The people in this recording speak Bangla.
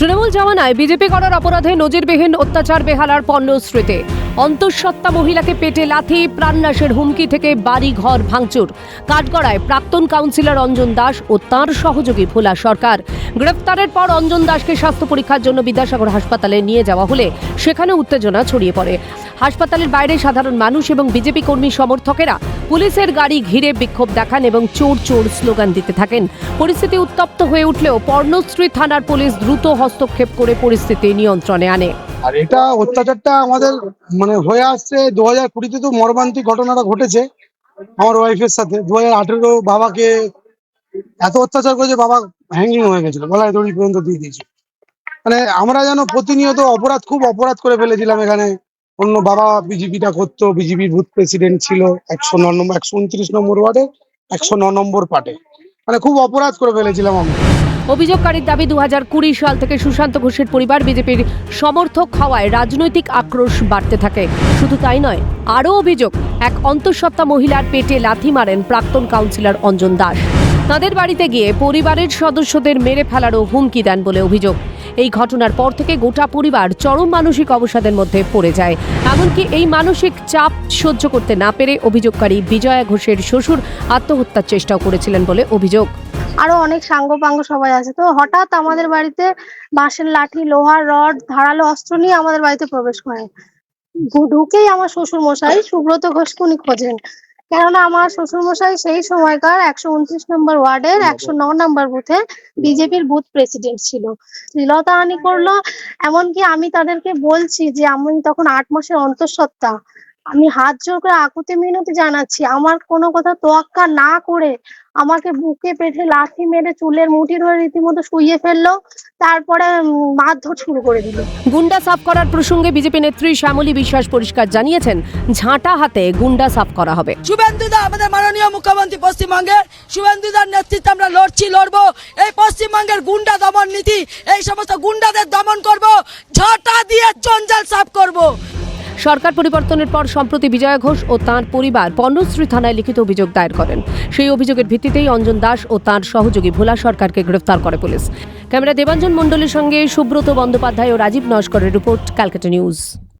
তৃণমূল জামানায় বিজেপি করার অপরাধে নজিরবিহীন অত্যাচার বেহালার পণ্যশ্রীতে অন্তঃসত্ত্বা মহিলাকে পেটে লাথি, প্রাণনাশের হুমকি থেকে বাড়ি ঘর ভাঙচুর। কাঠগড়ায় প্রাক্তন কাউন্সিলর অঞ্জন দাস ও তাঁর সহযোগী ভোলা সরকার। গ্রেফতারের পর অঞ্জন দাসকে স্বাস্থ্য পরীক্ষার জন্য বিদ্যাসাগর হাসপাতালে নিয়ে যাওয়া হলে সেখানে উত্তেজনা ছড়িয়ে পড়ে। হাসপাতালের বাইরে সাধারণ মানুষ এবং বিজেপি কর্মী সমর্থকেরা পুলিশের গাড়ি ঘিরে বিক্ষোভ দেখান এবং চোর চোর স্লোগান দিতে থাকেন। পরিস্থিতি উত্তপ্ত হয়ে উঠলেও পর্ণশ্রী থানার পুলিশ দ্রুত হস্তক্ষেপ করে পরিস্থিতি নিয়ন্ত্রণে আনে। আর এটা অত্যাচারটা আমাদের হয়ে আসছে 2020-তে তো মর্মান্তিক ঘটনাটা ঘটেছে আমার ওয়াইফের সাথে। 2018 বাবাকে এত অত্যাচার করেছে, বাবা হ্যাঙ্গিং হয়ে গেছিল, গলায় দড়ি পর্যন্ত দিয়ে দিয়েছে। আমরা যেন প্রতিনিয়ত খুব অপরাধ করে ফেলেছিলাম এখানে। অন্য বাবা বিজেপিটা করতো, বিজেপির বুথ প্রেসিডেন্ট ছিল 129 নম্বর ওয়ার্ডে 109 নম্বর পার্টে। খুব অপরাধ করে ফেলেছিলাম আমরা। অভিযোগকারীর দাবি 2020 সাল থেকে সুশান্ত ঘোষের পরিবার বিজেপির সমর্থক হওয়ায় রাজনৈতিক আক্রোশ বাড়তে থাকে। শুধু তাই নয়, আরও অভিযোগ, এক অন্তঃসত্ত্বা মহিলার পেটে লাথি মারেন প্রাক্তন কাউন্সিলর অঞ্জন দাস। তাদের বাড়িতে গিয়ে পরিবারের সদস্যদের মেরে ফেলারও হুমকি দেন বলে অভিযোগ। এই ঘটনার পর থেকে গোটা পরিবার চরম মানসিক অবসাদের মধ্যে পড়ে যায়। এমনকি এই মানসিক চাপ সহ্য করতে না পেরে অভিযোগকারী বিজয়া ঘোষের শ্বশুর আত্মহত্যার চেষ্টাও করেছিলেন বলে অভিযোগ। আরো অনেক সাঙ্গপাঙ্গ সবাই আছে। তো হঠাৎ আমাদের বাড়িতে বাঁশের লাঠি, লোহার রড, ধারালো অস্ত্র নিয়ে আমাদের বাড়িতে প্রবেশ করে। ঢুকেই আমার শ্বশুর মশাই সুব্রত ঘোষকে উনি খোঁজেন, কেননা আমার শ্বশুর মশাই সেই সময়কার 129 নম্বর ওয়ার্ডের 109 নম্বর বুথে বিজেপির বুথ প্রেসিডেন্ট ছিল। শ্লীলতাহানি করলো। এমনকি আমি তাদেরকে বলছি যে আমি তখন 8 মাসের অন্তঃসত্ত্বা, আমি হাত জোর করে আকুতি মিনতি জানাচ্ছি, আমার কোনো কথা তোয়াক্কা না করে আমাকে বুকে পেটে লাথি মেরে চুলের মুঠি ধরে রীতিমতো শুইয়ে ফেললো। তারপরে মারধর শুরু করে দিল। গুন্ডা সাফ করার প্রসঙ্গে বিজেপি নেত্রী শ্যামলী বিশ্বাস পরিষ্কার জানিয়েছেন, ঝাঁটা হাতে গুন্ডা সাফ করা হবে। শুভেন্দুদা আমাদের মাননীয় মুখ্যমন্ত্রী পশ্চিমবঙ্গের, শুভেন্দুদার নেতৃত্বে আমরা লড়বো। এই পশ্চিমবঙ্গের গুন্ডা দমন নীতি, এই সমস্ত গুন্ডাদের দমন করব, ঝাঁটা দিয়ে জঞ্জাল সাফ করব। সরকার পরিবর্তনের পর সম্প্রতি বিজয়া ঘোষ ও তাঁর পরিবার পর্ণশ্রী থানায় লিখিত অভিযোগ দায়ের করেন। সেই অভিযোগের ভিত্তিতেই অঞ্জন দাস ও তাঁর সহযোগী ভোলা সরকারকে গ্রেফতার করে পুলিশ। ক্যামেরা দেবাঞ্জন মণ্ডলের সঙ্গে সুব্রত বন্দ্যোপাধ্যায় ও রাজীব নস্করের রিপোর্ট, ক্যালকাটা নিউজ।